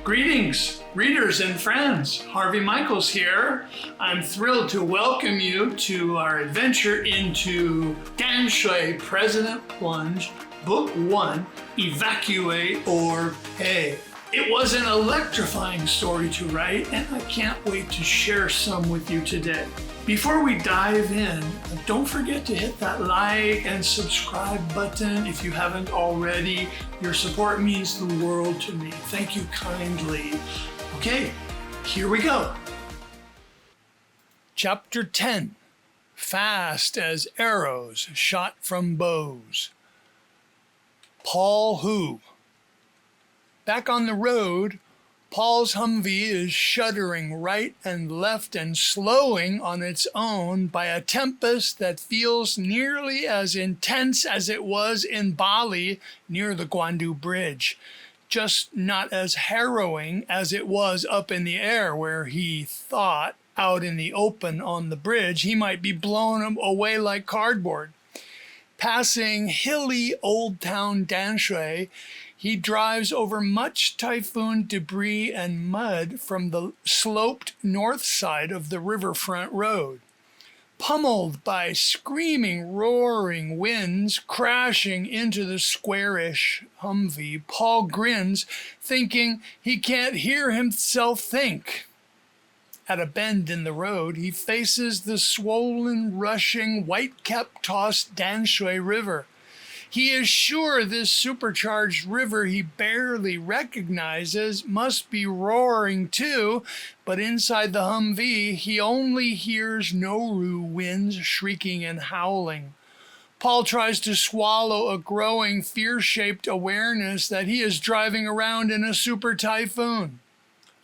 Greetings, readers and friends. Harvey Michaels here. I'm thrilled to welcome you to our adventure into Danshui, President Plunge, Book 1, Evacuate or Pay. It was an electrifying story to write, and I can't wait to share some with you today. Before we dive in, don't forget to hit that like and subscribe button if you haven't already. Your support means the world to me. Thank you kindly. Okay, here we go. Chapter 10, Fast as Arrows Shot from Bows. Paul Who. Back on the road, Paul's Humvee is shuddering right and left and slowing on its own by a tempest that feels nearly as intense as it was in Bali near the Guandu Bridge, just not as harrowing as it was up in the air where he thought out in the open on the bridge he might be blown away like cardboard. Passing hilly Old Town Danshui, he drives over much typhoon debris and mud from the sloped north side of the riverfront road. Pummeled by screaming, roaring winds crashing into the squarish Humvee, Paul grins, thinking he can't hear himself think. At a bend in the road, he faces the swollen, rushing, white-cap-tossed Danshui River. He is sure this supercharged river he barely recognizes must be roaring too, but inside the Humvee he only hears Noru winds shrieking and howling. Paul tries to swallow a growing fear-shaped awareness that he is driving around in a super typhoon.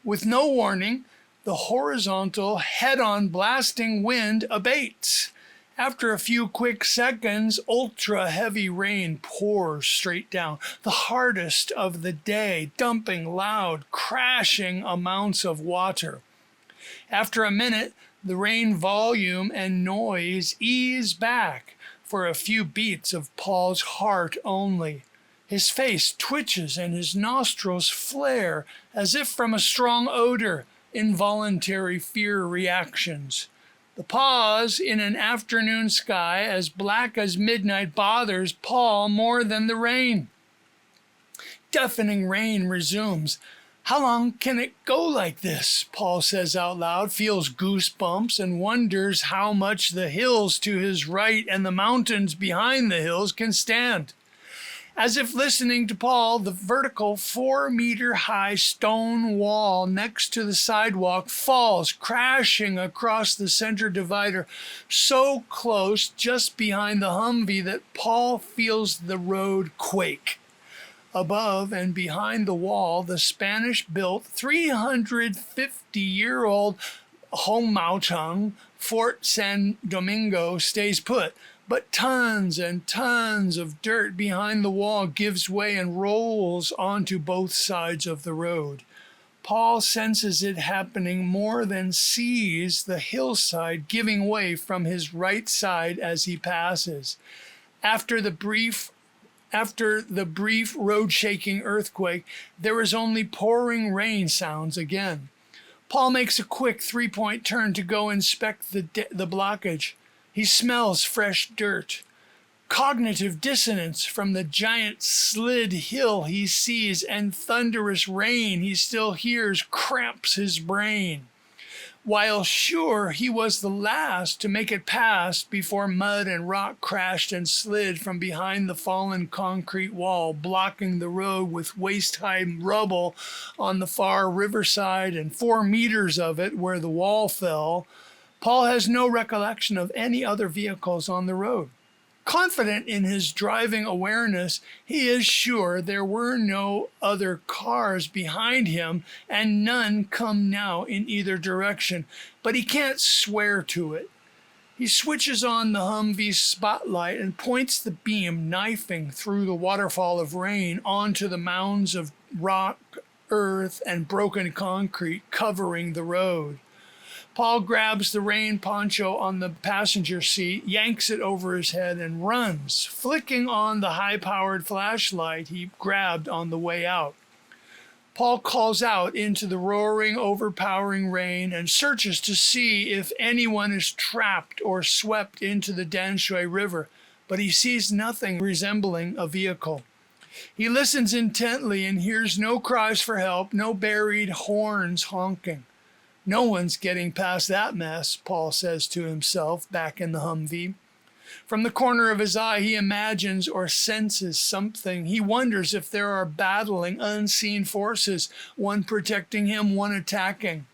With no warning, the horizontal, head-on blasting wind abates. After a few quick seconds, ultra-heavy rain pours straight down, the hardest of the day, dumping loud, crashing amounts of water. After a minute, the rain volume and noise ease back for a few beats of Paul's heart only. His face twitches and his nostrils flare as if from a strong odor, involuntary fear reactions. The pause in an afternoon sky as black as midnight bothers Paul more than the rain. Deafening rain resumes. How long can it go like this? Paul says out loud, feels goosebumps, and wonders how much the hills to his right and the mountains behind the hills can stand. As if listening to Paul, the vertical 4-meter-high stone wall next to the sidewalk falls, crashing across the center divider, so close just behind the Humvee that Paul feels the road quake. Above and behind the wall, the Spanish-built 350-year-old Homaochang Fort San Domingo stays put. But tons and tons of dirt behind the wall gives way and rolls onto both sides of the road. Paul senses it happening more than sees the hillside giving way from his right side as he passes. After the brief road-shaking earthquake, there is only pouring rain sounds again. Paul makes a quick 3-point turn to go inspect the blockage. He smells fresh dirt. Cognitive dissonance from the giant slid hill he sees and thunderous rain he still hears cramps his brain. While sure he was the last to make it past before mud and rock crashed and slid from behind the fallen concrete wall, blocking the road with waist-high rubble on the far riverside and 4 meters of it where the wall fell, Paul has no recollection of any other vehicles on the road. Confident in his driving awareness, he is sure there were no other cars behind him and none come now in either direction, but he can't swear to it. He switches on the Humvee's spotlight and points the beam knifing through the waterfall of rain onto the mounds of rock, earth, and broken concrete covering the road. Paul grabs the rain poncho on the passenger seat, yanks it over his head, and runs, flicking on the high-powered flashlight he grabbed on the way out. Paul calls out into the roaring, overpowering rain and searches to see if anyone is trapped or swept into the Danshui River, but he sees nothing resembling a vehicle. He listens intently and hears no cries for help, no buried horns honking. No one's getting past that mess, Paul says to himself back in the Humvee. From the corner of his eye, he imagines or senses something. He wonders if there are battling, unseen forces, one protecting him, one attacking.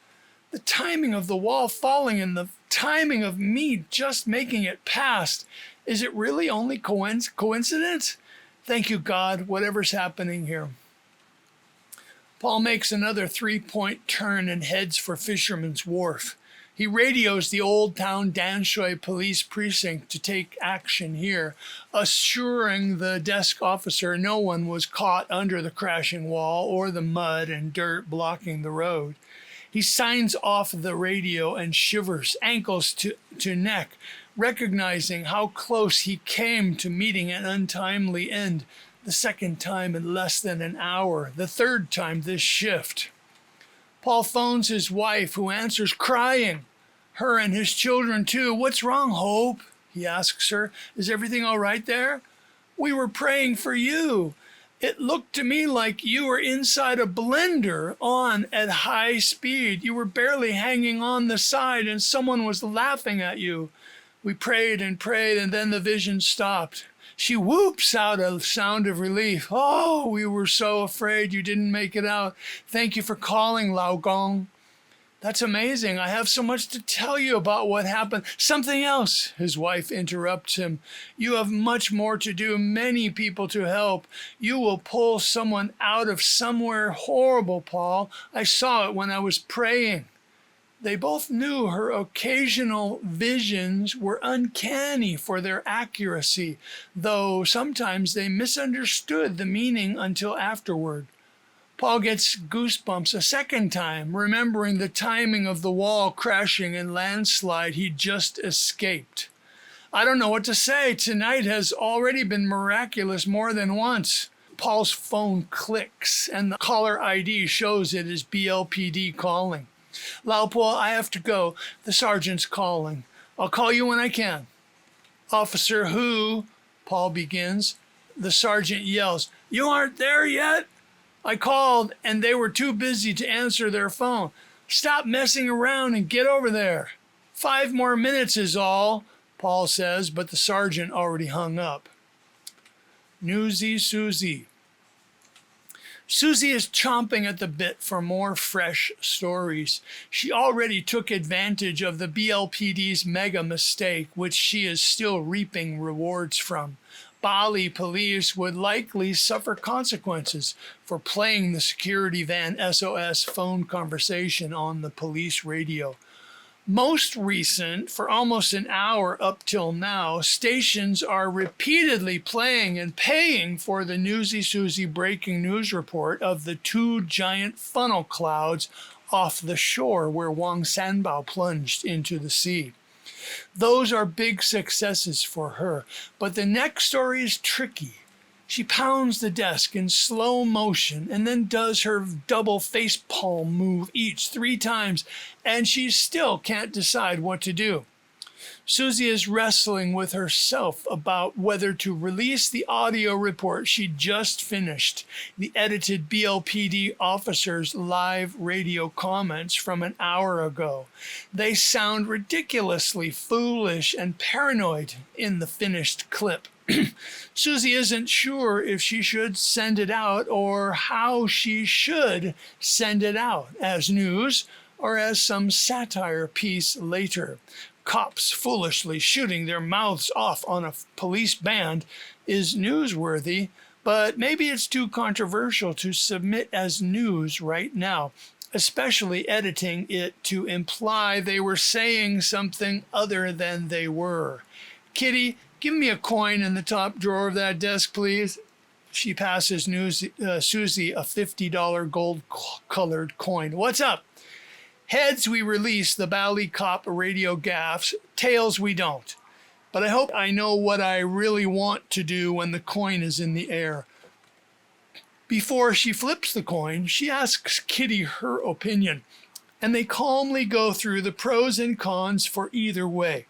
The timing of the wall falling and the timing of me just making it past. Is it really only coincidence? Thank you, God, whatever's happening here. Paul makes another 3-point turn and heads for Fisherman's Wharf. He radios the Old Town Danshui Police Precinct to take action here, assuring the desk officer no one was caught under the crashing wall or the mud and dirt blocking the road. He signs off the radio and shivers, ankles to neck, recognizing how close he came to meeting an untimely end, the second time in less than an hour, the third time this shift. Paul phones his wife, who answers crying. Her and his children, too. What's wrong, Hope? He asks her. Is everything all right there? We were praying for you. It looked to me like you were inside a blender on at high speed. You were barely hanging on the side and someone was laughing at you. We prayed and prayed and then the vision stopped. She whoops out a sound of relief. Oh, we were so afraid you didn't make it out. Thank you for calling, Lao Gong. That's amazing. I have so much to tell you about what happened. Something else, his wife interrupts him. You have much more to do, many people to help. You will pull someone out of somewhere horrible, Paul. I saw it when I was praying. They both knew her occasional visions were uncanny for their accuracy, though sometimes they misunderstood the meaning until afterward. Paul gets goosebumps a second time, remembering the timing of the wall crashing and landslide he just escaped. I don't know what to say. Tonight has already been miraculous more than once. Paul's phone clicks, and the caller ID shows it is BLPD calling. Lao Paul, I have to go. The sergeant's calling. I'll call you when I can. Officer who? Paul begins. The sergeant yells, You aren't there yet? I called and they were too busy to answer their phone. Stop messing around and get over there. 5 more minutes is all, Paul says, but the sergeant already hung up. Newsy Susie. Susie is chomping at the bit for more fresh stories. She already took advantage of the BLPD's mega mistake, which she is still reaping rewards from. Bali police would likely suffer consequences for playing the security van SOS phone conversation on the police radio. Most recent, for almost an hour up till now, stations are repeatedly playing and paying for the Newsy Susie breaking news report of the 2 giant funnel clouds off the shore where Wang Sanbao plunged into the sea. Those are big successes for her, but the next story is tricky. She pounds the desk in slow motion and then does her double facepalm move each 3 times, and she still can't decide what to do. Susie is wrestling with herself about whether to release the audio report she just finished, the edited BLPD officer's live radio comments from an hour ago. They sound ridiculously foolish and paranoid in the finished clip. Susie isn't sure if she should send it out or how she should send it out, as news or as some satire piece later. Cops foolishly shooting their mouths off on a police band is newsworthy, but maybe it's too controversial to submit as news right now, especially editing it to imply they were saying something other than they were. Kitty, give me a coin in the top drawer of that desk, please. She passes Susie a $50 gold-colored coin. What's up? Heads, we release the Bali cop radio gaffes. Tails, we don't. But I hope I know what I really want to do when the coin is in the air. Before she flips the coin, she asks Kitty her opinion, and they calmly go through the pros and cons for either way.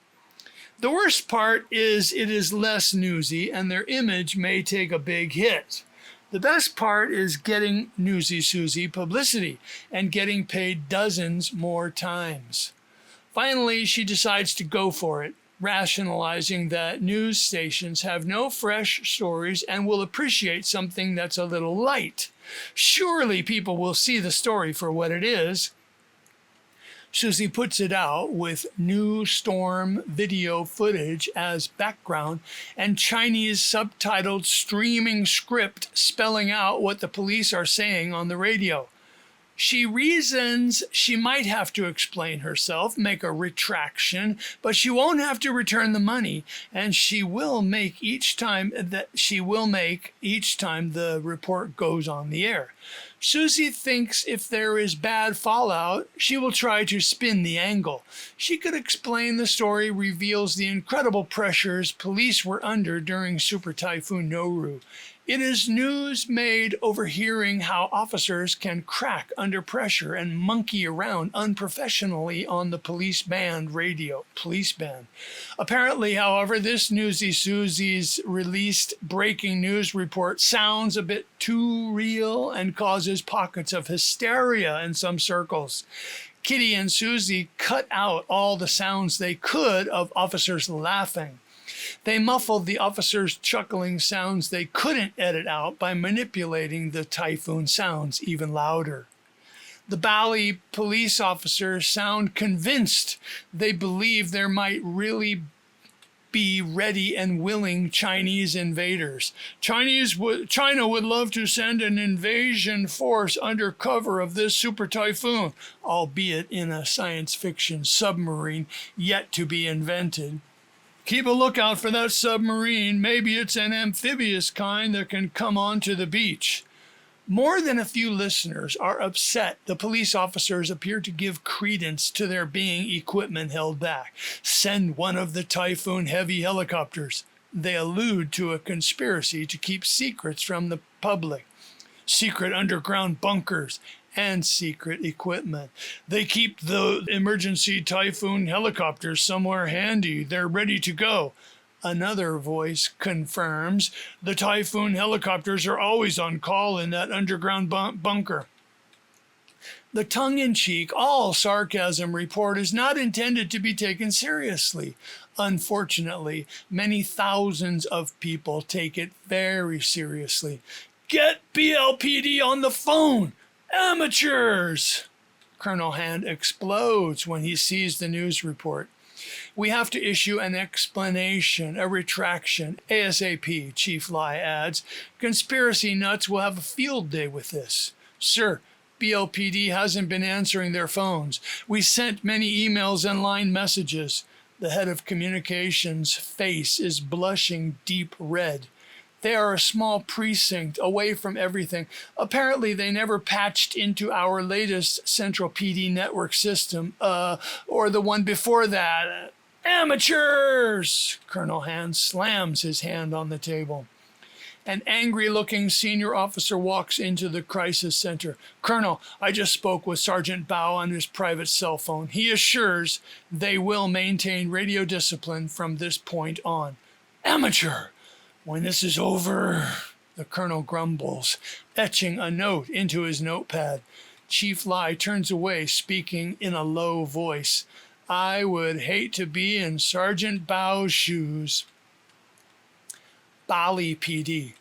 The worst part is it is less newsy, and their image may take a big hit. The best part is getting Newsy Susie publicity and getting paid dozens more times. Finally, she decides to go for it, rationalizing that news stations have no fresh stories and will appreciate something that's a little light. Surely people will see the story for what it is. Susie puts it out with new storm video footage as background and Chinese subtitled streaming script spelling out what the police are saying on the radio. She reasons she might have to explain herself, make a retraction, but she won't have to return the money, and she will make each time the report goes on the air. Susie thinks if there is bad fallout, she will try to spin the angle. She could explain the story reveals the incredible pressures police were under during Super Typhoon Noru. It is news made overhearing how officers can crack under pressure and monkey around unprofessionally on the police band. Apparently, however, this Newsy Susie's released breaking news report sounds a bit too real and causes pockets of hysteria in some circles. Kitty and Susie cut out all the sounds they could of officers laughing. They muffled the officers' chuckling sounds they couldn't edit out by manipulating the typhoon sounds even louder. The Bali police officers sound convinced they believe there might really be ready and willing Chinese invaders. China would love to send an invasion force under cover of this super typhoon, albeit in a science fiction submarine yet to be invented. Keep a lookout for that submarine. Maybe it's an amphibious kind that can come onto the beach. More than a few listeners are upset the police officers appear to give credence to there being equipment held back. Send one of the Typhoon heavy helicopters. They allude to a conspiracy to keep secrets from the public. Secret underground bunkers and secret equipment. They keep the emergency Typhoon helicopters somewhere handy. They're ready to go. Another voice confirms the Typhoon helicopters are always on call in that underground bunker. The tongue-in-cheek, all sarcasm report is not intended to be taken seriously. Unfortunately, many thousands of people take it very seriously. Get BLPD on the phone! Amateurs! Colonel Hand explodes when he sees the news report. We have to issue an explanation, a retraction, ASAP, Chief Lai adds. Conspiracy nuts will have a field day with this. Sir, BLPD hasn't been answering their phones. We sent many emails and line messages. The head of communications' face is blushing deep red. They are a small precinct away from everything. Apparently, they never patched into our latest central PD network system, or the one before that. Amateurs! Colonel Hand slams his hand on the table. An angry-looking senior officer walks into the crisis center. Colonel, I just spoke with Sergeant Bao on his private cell phone. He assures they will maintain radio discipline from this point on. Amateur! When this is over, the colonel grumbles, etching a note into his notepad. Chief Lai turns away, speaking in a low voice. I would hate to be in Sergeant Bao's shoes. Bali PD.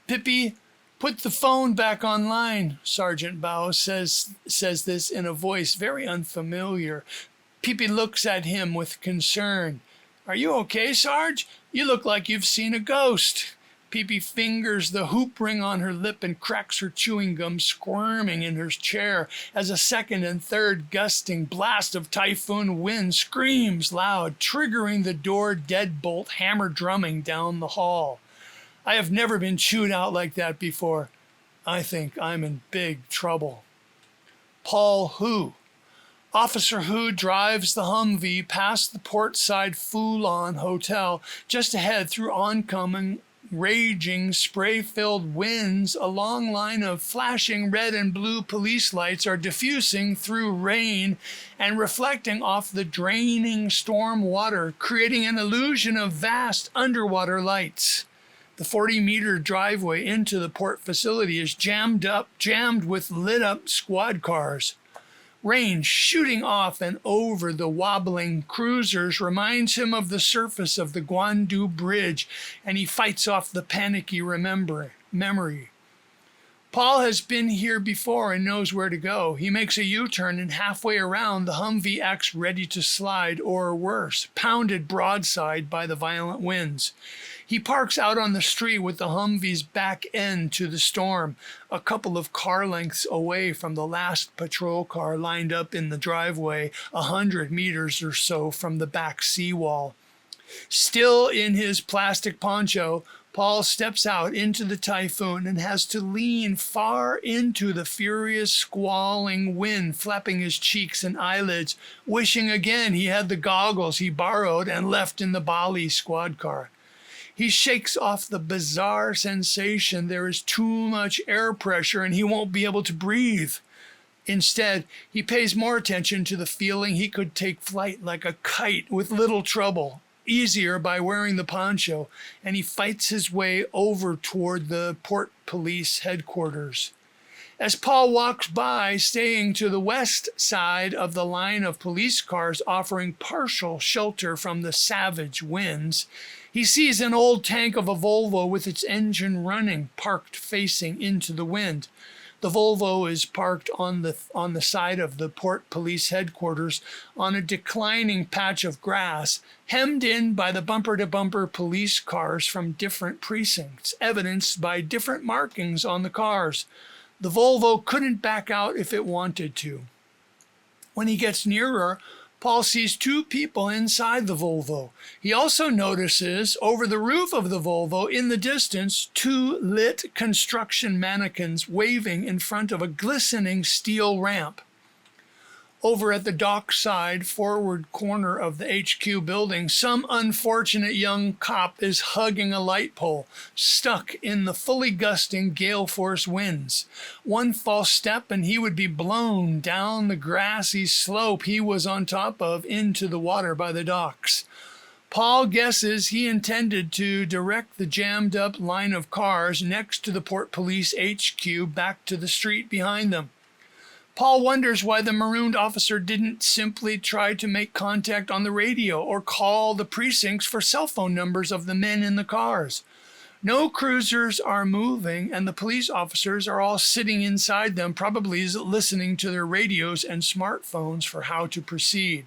Pippi, put the phone back online, Sergeant Bao says this in a voice very unfamiliar. Pippi looks at him with concern. Are you okay, Sarge? You look like you've seen a ghost. Pippi fingers the hoop ring on her lip and cracks her chewing gum, squirming in her chair as a second and third gusting blast of typhoon wind screams loud, triggering the door deadbolt hammer drumming down the hall. I have never been chewed out like that before. I think I'm in big trouble. Paul Hu. Officer Hu drives the Humvee past the portside Fulon Hotel just ahead through oncoming raging, spray-filled winds, a long line of flashing red and blue police lights are diffusing through rain and reflecting off the draining storm water, creating an illusion of vast underwater lights. The 40-meter driveway into the port facility is jammed with lit-up squad cars. Rain shooting off and over the wobbling cruisers reminds him of the surface of the Guandu Bridge, and he fights off the panicky memory. Paul has been here before and knows where to go. He makes a U-turn, and halfway around, the Humvee acts ready to slide, or worse, pounded broadside by the violent winds. He parks out on the street with the Humvee's back end to the storm, a couple of car lengths away from the last patrol car lined up in the driveway, 100 meters or so from the back seawall. Still in his plastic poncho, Paul steps out into the typhoon and has to lean far into the furious, squalling wind, flapping his cheeks and eyelids, wishing again he had the goggles he borrowed and left in the Bali squad car. He shakes off the bizarre sensation there is too much air pressure and he won't be able to breathe. Instead, he pays more attention to the feeling he could take flight like a kite with little trouble, easier by wearing the poncho, and he fights his way over toward the port police headquarters. As Paul walks by, staying to the west side of the line of police cars offering partial shelter from the savage winds, he sees an old tank of a Volvo with its engine running, parked facing into the wind. The Volvo is parked on the side of the port police headquarters on a declining patch of grass, hemmed in by the bumper-to-bumper police cars from different precincts, evidenced by different markings on the cars. The Volvo couldn't back out if it wanted to. When he gets nearer, Paul sees two people inside the Volvo. He also notices over the roof of the Volvo in the distance 2 lit construction mannequins waving in front of a glistening steel ramp. Over at the dockside forward corner of the HQ building, some unfortunate young cop is hugging a light pole, stuck in the fully gusting gale force winds. One false step and he would be blown down the grassy slope he was on top of into the water by the docks. Paul guesses he intended to direct the jammed up line of cars next to the Port Police HQ back to the street behind them. Paul wonders why the marooned officer didn't simply try to make contact on the radio or call the precincts for cell phone numbers of the men in the cars. No cruisers are moving, and the police officers are all sitting inside them, probably listening to their radios and smartphones for how to proceed.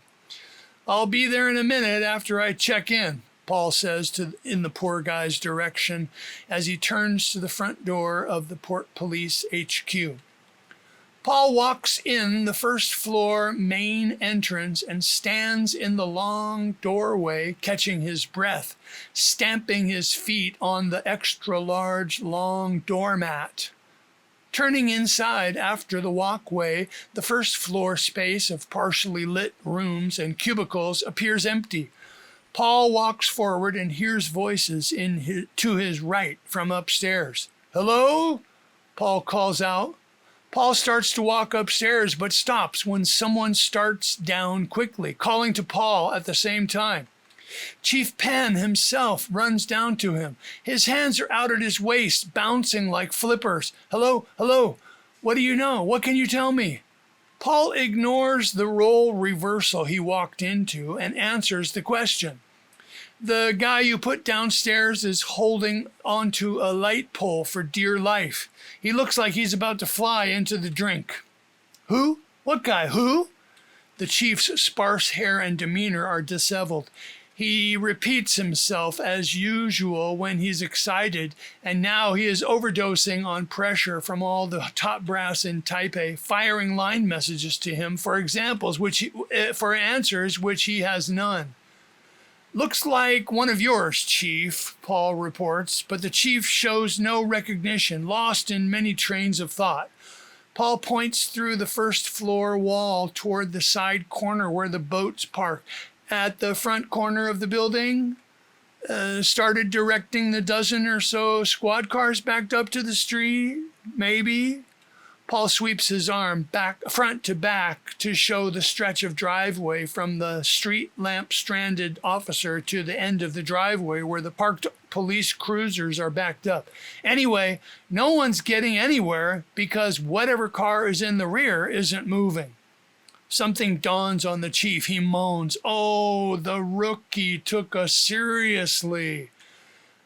"I'll be there in a minute after I check in," Paul says in the poor guy's direction as he turns to the front door of the Port Police HQ. Paul walks in the first floor main entrance and stands in the long doorway, catching his breath, stamping his feet on the extra-large long doormat. Turning inside after the walkway, the first floor space of partially lit rooms and cubicles appears empty. Paul walks forward and hears voices to his right from upstairs. "Hello?" Paul calls out. Paul starts to walk upstairs, but stops when someone starts down quickly, calling to Paul at the same time. Chief Pan himself runs down to him. His hands are out at his waist, bouncing like flippers. "Hello, hello. What do you know? What can you tell me?" Paul ignores the role reversal he walked into and answers the question. "The guy you put downstairs is holding onto a light pole for dear life. He looks like he's about to fly into the drink." "Who? What guy? Who?" The chief's sparse hair and demeanor are disheveled. He repeats himself as usual when he's excited, and now he is overdosing on pressure from all the top brass in Taipei, firing line messages to him for answers which he has none. "Looks like one of yours, Chief," Paul reports, but the chief shows no recognition, lost in many trains of thought. Paul points through the first floor wall toward the side corner where the boats park. "At the front corner of the building?" started directing the dozen or so squad cars backed up to the street? Maybe. Paul sweeps his arm front to back to show the stretch of driveway from the street lamp-stranded officer to the end of the driveway where the parked police cruisers are backed up. Anyway, no one's getting anywhere because whatever car is in the rear isn't moving. Something dawns on the chief. He moans, "Oh, the rookie took us seriously."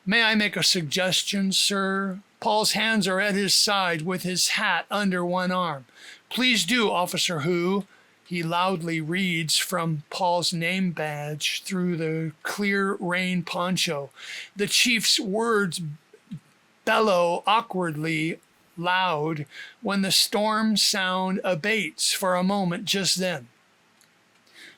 "May I make a suggestion, sir?" Paul's hands are at his side with his hat under one arm. "Please do, Officer Who." He loudly reads from Paul's name badge through the clear rain poncho. The chief's words bellow awkwardly loud when the storm sound abates for a moment just then.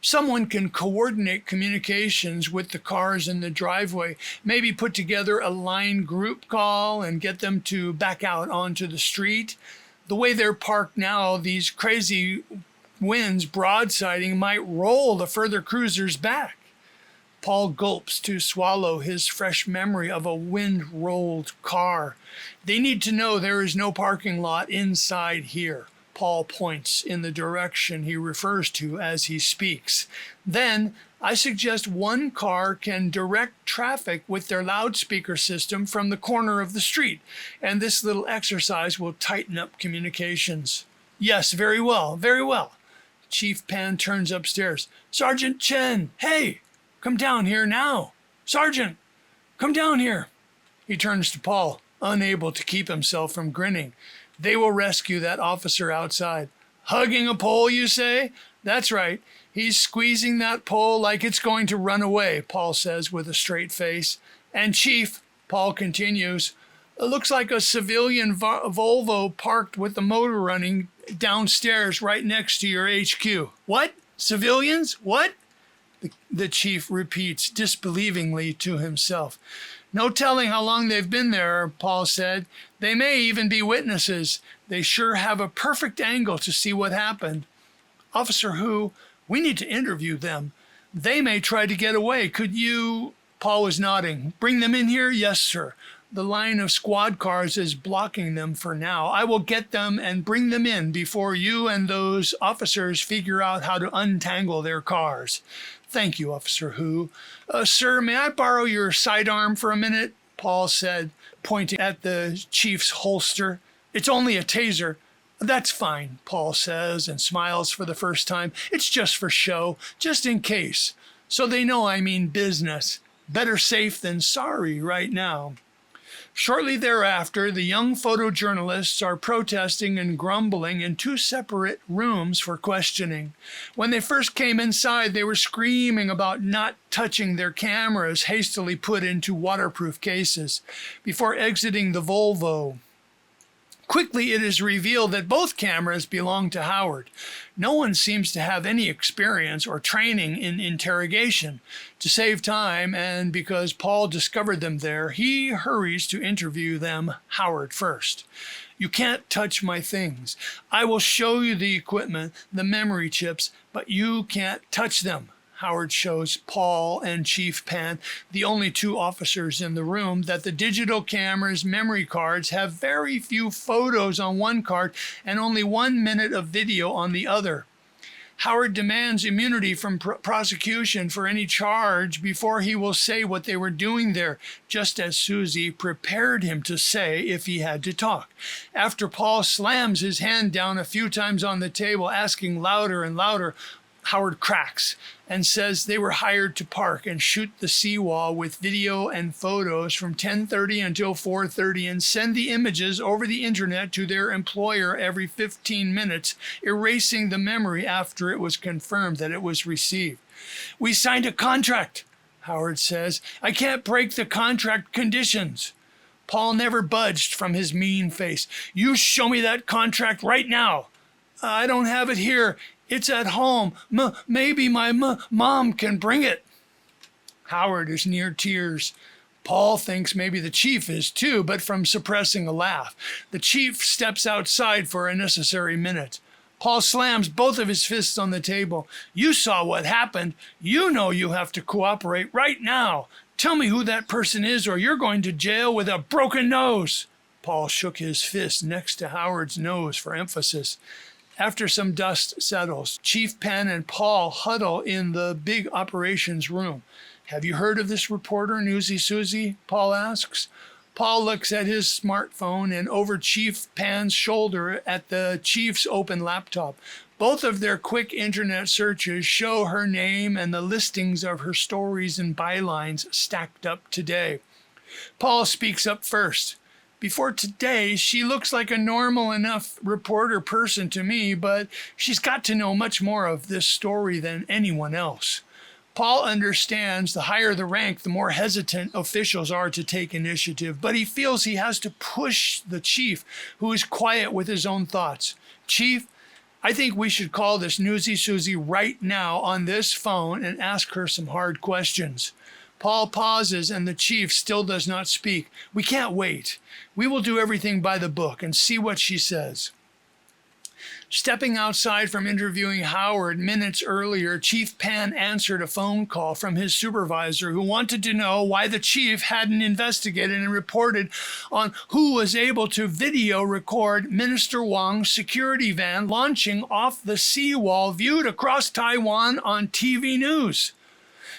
Someone can coordinate communications with the cars in the driveway, maybe put together a line group call and get them to back out onto the street. The way they're parked now, these crazy winds broadsiding might roll the further cruisers back. Paul gulps to swallow his fresh memory of a wind-rolled car. They need to know there is no parking lot inside here. Paul points in the direction he refers to as he speaks. Then, I suggest one car can direct traffic with their loudspeaker system from the corner of the street, and this little exercise will tighten up communications. "Yes, very well, very well." Chief Pan turns upstairs. "Sergeant Chen, hey, come down here now. Sergeant, come down here." He turns to Paul, unable to keep himself from grinning. "They will rescue that officer outside." "Hugging a pole, you say?" "That's right. He's squeezing that pole like it's going to run away," Paul says with a straight face. "And Chief," Paul continues, "it looks like a civilian Volvo parked with the motor running downstairs right next to your HQ." "What? Civilians? What?" The chief repeats disbelievingly to himself. "No telling how long they've been there," Paul said. "They may even be witnesses. They sure have a perfect angle to see what happened." "Officer Who, we need to interview them. They may try to get away. Could you—" Paul was nodding. "Bring them in here?" "Yes, sir. The line of squad cars is blocking them for now. I will get them and bring them in before you and those officers figure out how to untangle their cars." "Thank you, Officer Who. Sir, may I borrow your sidearm for a minute?" Paul said, pointing at the chief's holster. "It's only a taser." "That's fine," Paul says and smiles for the first time. "It's just for show, just in case. So they know I mean business. Better safe than sorry right now." Shortly thereafter, the young photojournalists are protesting and grumbling in two separate rooms for questioning. When they first came inside, they were screaming about not touching their cameras hastily put into waterproof cases before exiting the Volvo. Quickly, it is revealed that both cameras belong to Howard. No one seems to have any experience or training in interrogation. To save time, and because Paul discovered them there, he hurries to interview them, Howard first. "You can't touch my things. I will show you the equipment, the memory chips, but you can't touch them." Howard shows Paul and Chief Pan, the only two officers in the room, that the digital camera's memory cards have very few photos on one card and only 1 minute of video on the other. Howard demands immunity from prosecution for any charge before he will say what they were doing there, just as Susie prepared him to say if he had to talk. After Paul slams his hand down a few times on the table, asking louder and louder, Howard cracks and says they were hired to park and shoot the seawall with video and photos from 10:30 until 4:30 and send the images over the internet to their employer every 15 minutes, erasing the memory after it was confirmed that it was received. "We signed a contract," Howard says. "I can't break the contract conditions." Paul never budged from his mean face. "You show me that contract right now." "I don't have it here. It's at home. Maybe my mom can bring it." Howard is near tears. Paul thinks maybe the chief is too, but from suppressing a laugh. The chief steps outside for a necessary minute. Paul slams both of his fists on the table. You saw what happened. You know you have to cooperate right now. Tell me who that person is or you're going to jail with a broken nose. Paul shook his fist next to Howard's nose for emphasis. After some dust settles, Chief Penn and Paul huddle in the big operations room. Have you heard of this reporter, Newsy Susie? Paul asks. Paul looks at his smartphone and over Chief Penn's shoulder at the chief's open laptop. Both of their quick internet searches show her name and the listings of her stories and bylines stacked up today. Paul speaks up first. Before today, she looks like a normal enough reporter person to me, but she's got to know much more of this story than anyone else. Paul understands the higher the rank, the more hesitant officials are to take initiative, but he feels he has to push the chief, who is quiet with his own thoughts. Chief, I think we should call this Newsy Susie right now on this phone and ask her some hard questions. Paul pauses and the chief still does not speak. We can't wait. We will do everything by the book and see what she says. Stepping outside from interviewing Howard minutes earlier, Chief Penn answered a phone call from his supervisor who wanted to know why the chief hadn't investigated and reported on who was able to video record Minister Wang's security van launching off the seawall viewed across Taiwan on TV news.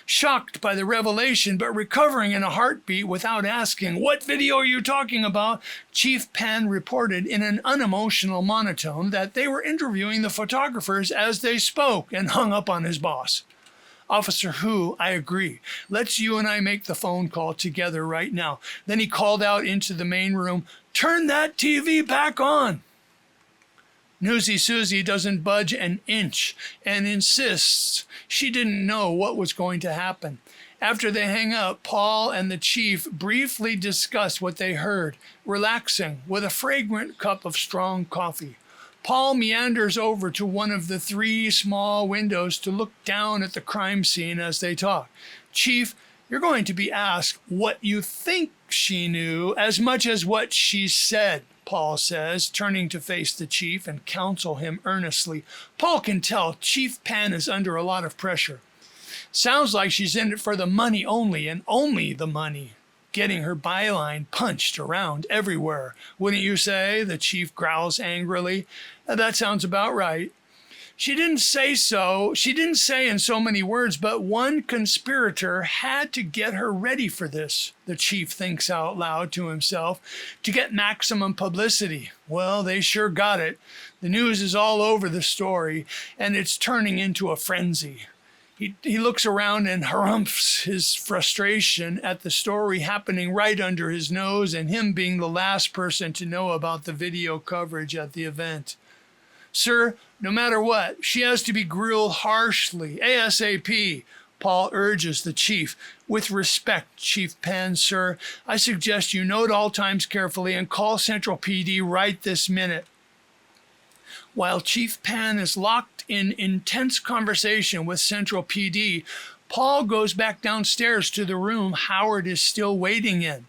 Shocked by the revelation, but recovering in a heartbeat without asking, "What video are you talking about?" Chief Penn reported in an unemotional monotone that they were interviewing the photographers as they spoke and hung up on his boss. Officer Hu, I agree. Let's you and I make the phone call together right now. Then he called out into the main room, "Turn that TV back on." Newsy Susie doesn't budge an inch and insists she didn't know what was going to happen. After they hang up, Paul and the chief briefly discuss what they heard, relaxing with a fragrant cup of strong coffee. Paul meanders over to one of the 3 small windows to look down at the crime scene as they talk. Chief, you're going to be asked what you think she knew as much as what she said, Paul says, turning to face the chief and counsel him earnestly. Paul can tell Chief Penn is under a lot of pressure. Sounds like she's in it for the money only, and only the money. Getting her byline punched around everywhere. Wouldn't you say? The chief growls angrily. That sounds about right. She didn't say so. She didn't say in so many words, but one conspirator had to get her ready for this, the chief thinks out loud to himself, to get maximum publicity. Well, they sure got it. The news is all over the story, and it's turning into a frenzy. He looks around and harumphs his frustration at the story happening right under his nose and him being the last person to know about the video coverage at the event. Sir, no matter what, she has to be grilled harshly, ASAP, Paul urges the chief. With respect, Chief Penn, sir, I suggest you note all times carefully and call Central PD right this minute. While Chief Penn is locked in intense conversation with Central PD, Paul goes back downstairs to the room Howard is still waiting in.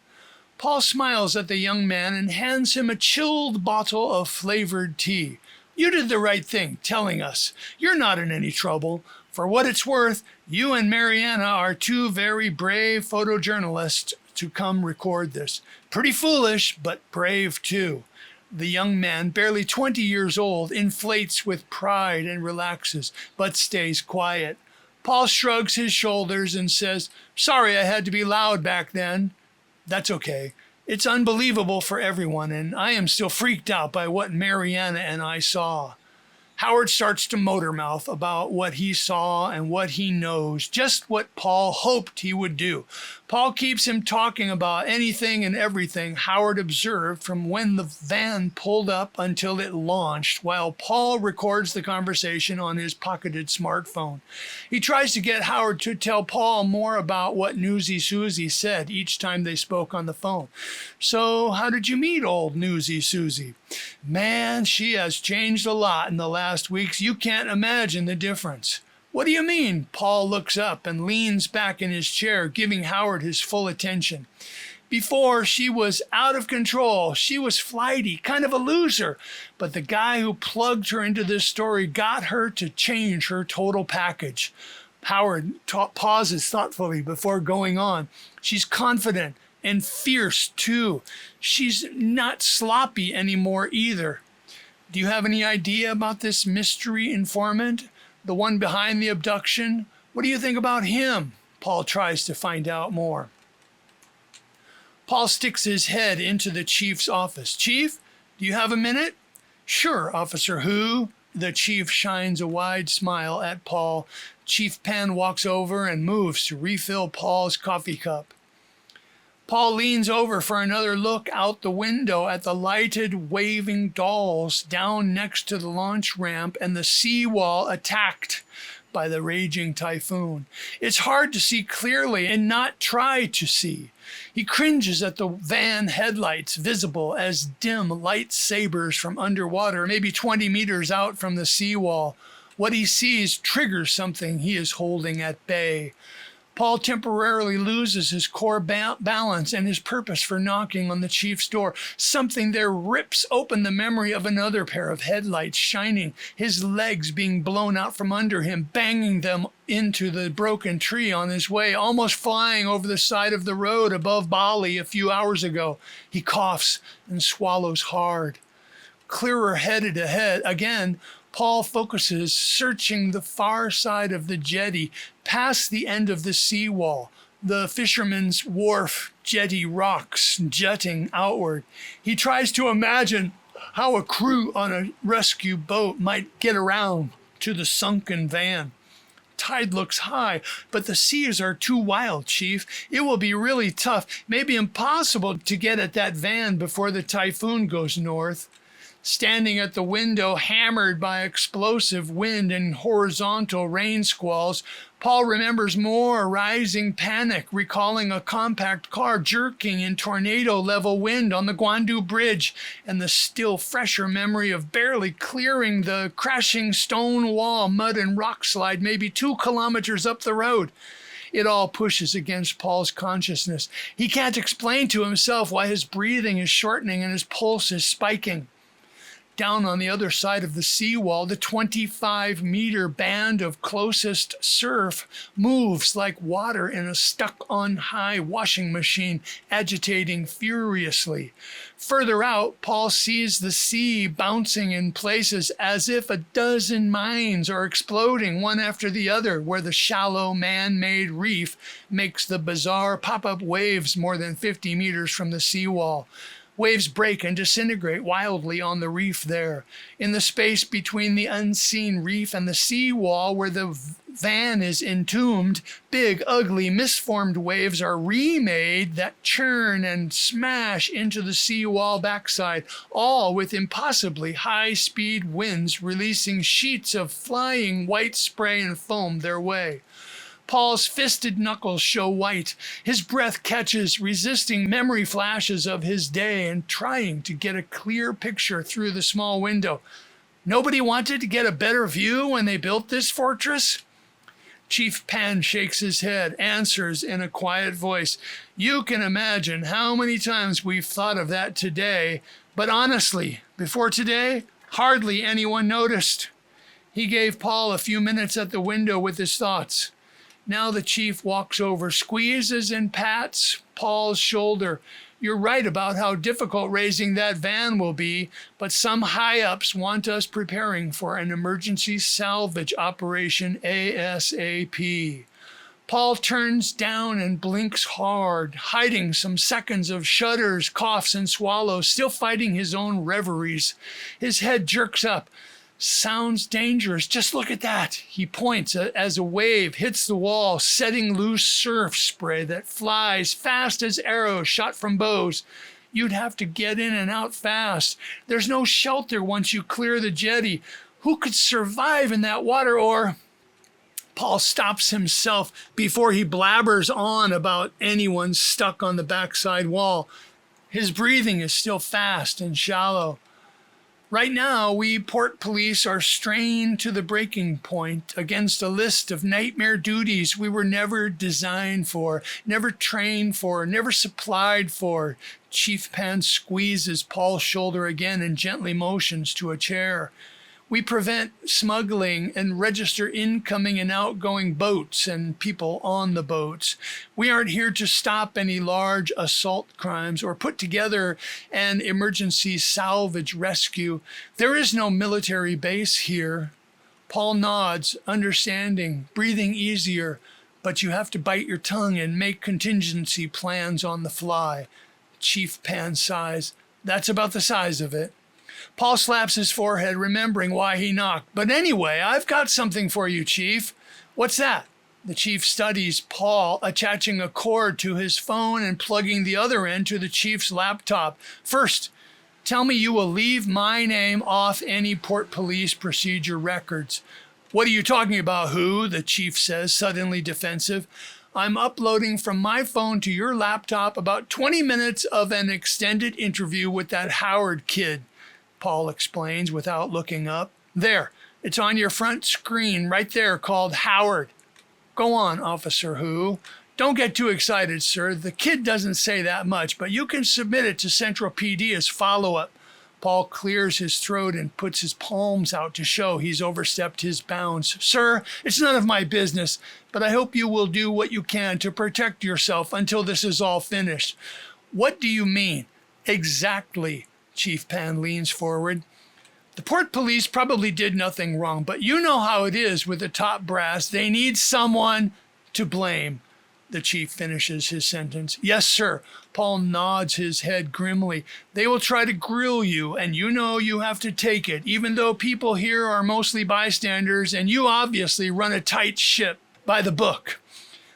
Paul smiles at the young man and hands him a chilled bottle of flavored tea. You did the right thing, telling us. You're not in any trouble. For what it's worth, you and Mariana are 2 very brave photojournalists to come record this. Pretty foolish, but brave too. The young man, barely 20 years old, inflates with pride and relaxes, but stays quiet. Paul shrugs his shoulders and says, "Sorry I had to be loud back then." "That's okay. It's unbelievable for everyone, and I am still freaked out by what Mariana and I saw." Howard starts to motor mouth about what he saw and what he knows, just what Paul hoped he would do. Paul keeps him talking about anything and everything Howard observed from when the van pulled up until it launched, while Paul records the conversation on his pocketed smartphone. He tries to get Howard to tell Paul more about what Newsy Susie said each time they spoke on the phone. "So how did you meet old Newsy Susie?" "Man, she has changed a lot in the last weeks. You can't imagine the difference." "What do you mean?" Paul looks up and leans back in his chair, giving Howard his full attention. Before, she was out of control. She was flighty, kind of a loser. But the guy who plugged her into this story got her to change her total package. Howard pauses thoughtfully before going on. She's confident and fierce, too. She's not sloppy anymore either. Do you have any idea about this mystery informant? The one behind the abduction? What do you think about him? Paul tries to find out more. Paul sticks his head into the chief's office. Chief, do you have a minute? Sure, Officer Who. The chief shines a wide smile at Paul. Chief Penn walks over and moves to refill Paul's coffee cup. Paul leans over for another look out the window at the lighted, waving dolls down next to the launch ramp and the seawall attacked by the raging typhoon. It's hard to see clearly and not try to see. He cringes at the van headlights visible as dim lightsabers from underwater, maybe 20 meters out from the seawall. What he sees triggers something he is holding at bay. Paul temporarily loses his core balance and his purpose for knocking on the chief's door. Something there rips open the memory of another pair of headlights shining, his legs being blown out from under him, banging them into the broken tree on his way, almost flying over the side of the road above Bali a few hours ago. He coughs and swallows hard. Clearer headed ahead again, Paul focuses, searching the far side of the jetty, past the end of the seawall. The Fisherman's Wharf jetty rocks, jutting outward. He tries to imagine how a crew on a rescue boat might get around to the sunken van. Tide looks high, but the seas are too wild, Chief. It will be really tough, maybe impossible to get at that van before the typhoon goes north. Standing at the window, hammered by explosive wind and horizontal rain squalls, Paul remembers more rising panic, recalling a compact car jerking in tornado-level wind on the Guandu Bridge, and the still fresher memory of barely clearing the crashing stone wall, mud and rock slide maybe 2 kilometers up the road. It all pushes against Paul's consciousness. He can't explain to himself why his breathing is shortening and his pulse is spiking. Down on the other side of the seawall, the 25-meter band of closest surf moves like water in a stuck-on-high washing machine, agitating furiously. Further out, Paul sees the sea bouncing in places as if a dozen mines are exploding one after the other, where the shallow man-made reef makes the bizarre pop-up waves more than 50 meters from the seawall. Waves break and disintegrate wildly on the reef there. In the space between the unseen reef and the seawall where the van is entombed, big, ugly, misformed waves are remade that churn and smash into the seawall backside, all with impossibly high-speed winds releasing sheets of flying white spray and foam their way. Paul's fisted knuckles show white. His breath catches, resisting memory flashes of his day and trying to get a clear picture through the small window. Nobody wanted to get a better view when they built this fortress? Chief Penn shakes his head, answers in a quiet voice. You can imagine how many times we've thought of that today, but honestly, before today, hardly anyone noticed. He gave Paul a few minutes at the window with his thoughts. Now the chief walks over, squeezes and pats Paul's shoulder. You're right about how difficult raising that van will be, but some high-ups want us preparing for an emergency salvage operation ASAP. Paul turns down and blinks hard, hiding some seconds of shudders, coughs, and swallows, still fighting his own reveries. His head jerks up. Sounds dangerous. Just look at that. He points as a wave hits the wall, setting loose surf spray that flies fast as arrows shot from bows. You'd have to get in and out fast. There's no shelter once you clear the jetty. Who could survive in that water? Or Paul stops himself before he blabbers on about anyone stuck on the backside wall. His breathing is still fast and shallow. Right now, we port police are strained to the breaking point against a list of nightmare duties we were never designed for, never trained for, never supplied for. Chief Pan squeezes Paul's shoulder again and gently motions to a chair. We prevent smuggling and register incoming and outgoing boats and people on the boats. We aren't here to stop any large assault crimes or put together an emergency salvage rescue. There is no military base here. Paul nods, understanding, breathing easier, but you have to bite your tongue and make contingency plans on the fly. Chief Pan sighs. That's about the size of it. Paul slaps his forehead, remembering why he knocked. But anyway, I've got something for you, Chief. What's that? The chief studies Paul attaching a cord to his phone and plugging the other end to the chief's laptop. First, tell me you will leave my name off any port police procedure records. What are you talking about, who? The chief says, suddenly defensive. I'm uploading from my phone to your laptop about 20 minutes of an extended interview with that Howard kid. Paul explains without looking up. There, it's on your front screen right there called Howard. Go on, Officer Who. Don't get too excited, sir. The kid doesn't say that much, but you can submit it to Central PD as follow-up. Paul clears his throat and puts his palms out to show he's overstepped his bounds. Sir, it's none of my business, but I hope you will do what you can to protect yourself until this is all finished. What do you mean? Exactly. Chief Pan leans forward. The port police probably did nothing wrong, but you know how it is with the top brass. They need someone to blame. The chief finishes his sentence. Yes, sir. Paul nods his head grimly. They will try to grill you, and you know you have to take it, even though people here are mostly bystanders, and you obviously run a tight ship by the book.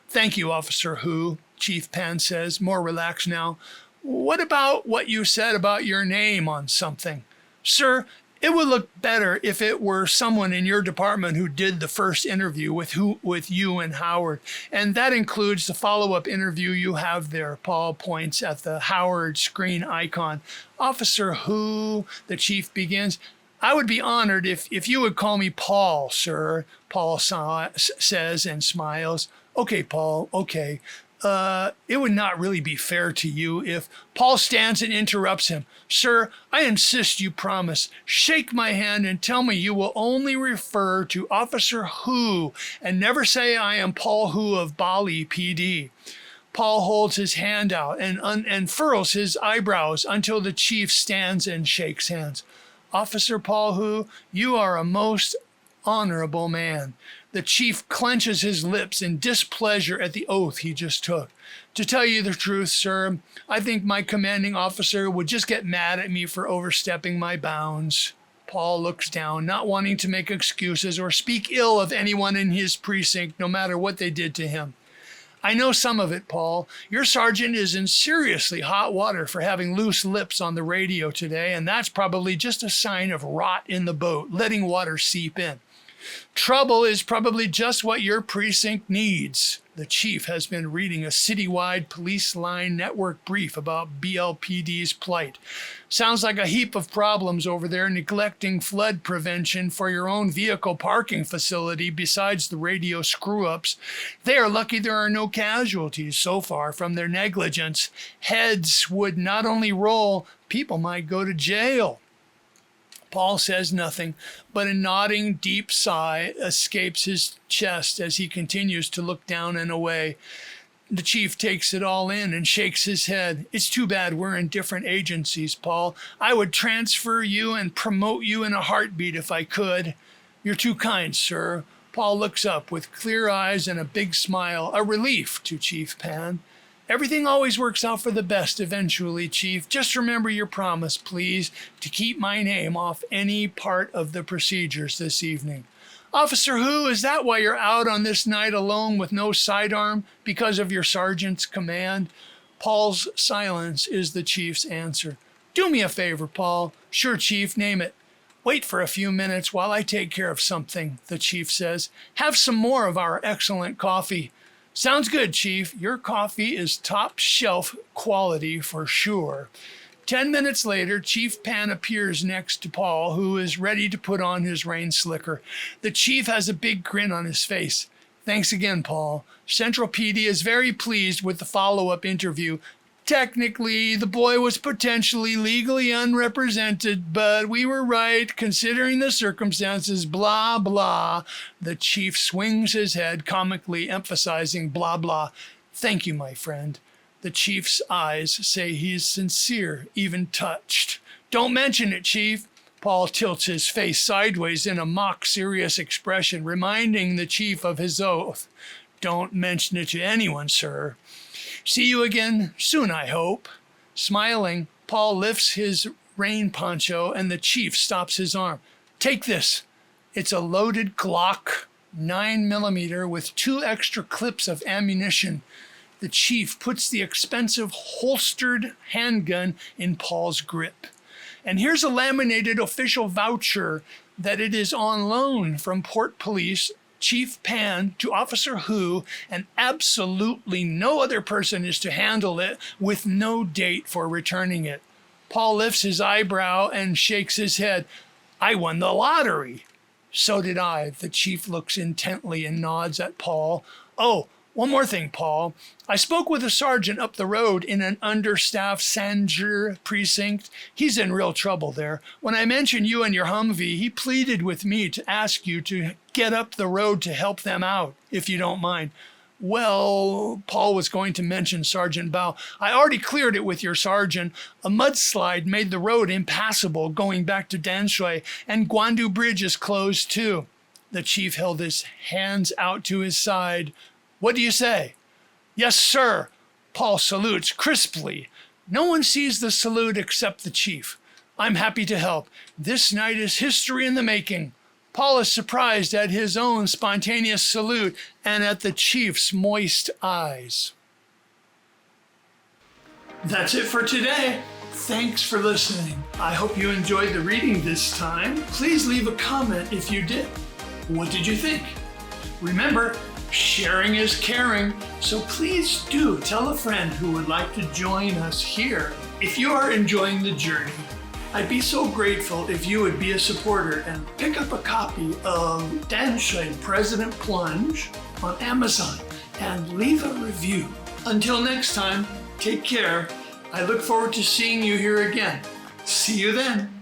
Thank you, Officer Who, Chief Pan says, more relaxed now. What about what you said about your name on something? Sir, it would look better if it were someone in your department who did the first interview with you and Howard. And that includes the follow-up interview you have there. Paul points at the Howard screen icon. Officer Who, the chief begins. I would be honored if you would call me Paul, sir, Paul says and smiles. Okay, Paul, okay. It would not really be fair to you if... Paul stands and interrupts him. Sir, I insist you promise. Shake my hand and tell me you will only refer to Officer Who and never say I am Paul Who of Bali PD. Paul holds his hand out and furrows his eyebrows until the chief stands and shakes hands. Officer Paul Who, you are a most honorable man. The chief clenches his lips in displeasure at the oath he just took. To tell you the truth, sir, I think my commanding officer would just get mad at me for overstepping my bounds. Paul looks down, not wanting to make excuses or speak ill of anyone in his precinct, no matter what they did to him. I know some of it, Paul. Your sergeant is in seriously hot water for having loose lips on the radio today, and that's probably just a sign of rot in the boat, letting water seep in. Trouble is probably just what your precinct needs. The chief has been reading a citywide police line network brief about BLPD's plight. Sounds like a heap of problems over there neglecting flood prevention for your own vehicle parking facility besides the radio screw-ups. They are lucky there are no casualties so far from their negligence. Heads would not only roll, people might go to jail. Paul says nothing, but a nodding, deep sigh escapes his chest as he continues to look down and away. The chief takes it all in and shakes his head. It's too bad we're in different agencies, Paul. I would transfer you and promote you in a heartbeat if I could. You're too kind, sir. Paul looks up with clear eyes and a big smile, a relief to Chief Pan. Everything always works out for the best eventually, Chief. Just remember your promise, please, to keep my name off any part of the procedures this evening. Officer Who, is that why you're out on this night alone with no sidearm? Because of your sergeant's command? Paul's silence is the chief's answer. Do me a favor, Paul. Sure, Chief, name it. Wait for a few minutes while I take care of something, the chief says. Have some more of our excellent coffee. Sounds good, Chief. Your coffee is top shelf quality for sure. 10 minutes later, Chief Pan appears next to Paul, who is ready to put on his rain slicker. The chief has a big grin on his face. Thanks again, Paul. Central PD is very pleased with the follow-up interview. Technically, the boy was potentially legally unrepresented, but we were right, considering the circumstances, blah, blah. The chief swings his head, comically emphasizing blah, blah. Thank you, my friend. The chief's eyes say he is sincere, even touched. Don't mention it, Chief. Paul tilts his face sideways in a mock serious expression, reminding the chief of his oath. Don't mention it to anyone, sir. See you again soon, I hope. Smiling, Paul lifts his rain poncho and the chief stops his arm. Take this. It's a loaded Glock 9mm with 2 extra clips of ammunition. The chief puts the expensive holstered handgun in Paul's grip. And here's a laminated official voucher that it is on loan from Port Police, Chief Pan, to Officer Hu, and absolutely no other person is to handle it, with no date for returning it. Paul lifts his eyebrow and shakes his head. I won the lottery. So did I. The chief looks intently and nods at Paul. Oh, one more thing, Paul. I spoke with a sergeant up the road in an understaffed Sanger precinct. He's in real trouble there. When I mentioned you and your Humvee, he pleaded with me to ask you to get up the road to help them out, if you don't mind. Well, Paul was going to mention Sergeant Bao. I already cleared it with your sergeant. A mudslide made the road impassable going back to Danshui, and Guandu Bridge is closed too. The chief held his hands out to his side. What do you say? Yes, sir. Paul salutes crisply. No one sees the salute except the chief. I'm happy to help. This night is history in the making. Paul is surprised at his own spontaneous salute and at the chief's moist eyes. That's it for today. Thanks for listening. I hope you enjoyed the reading this time. Please leave a comment if you did. What did you think? Remember, sharing is caring, so please do tell a friend who would like to join us here. If you are enjoying the journey, I'd be so grateful if you would be a supporter and pick up a copy of Danshui President Plunge on Amazon and leave a review. Until next time, take care. I look forward to seeing you here again. See you then.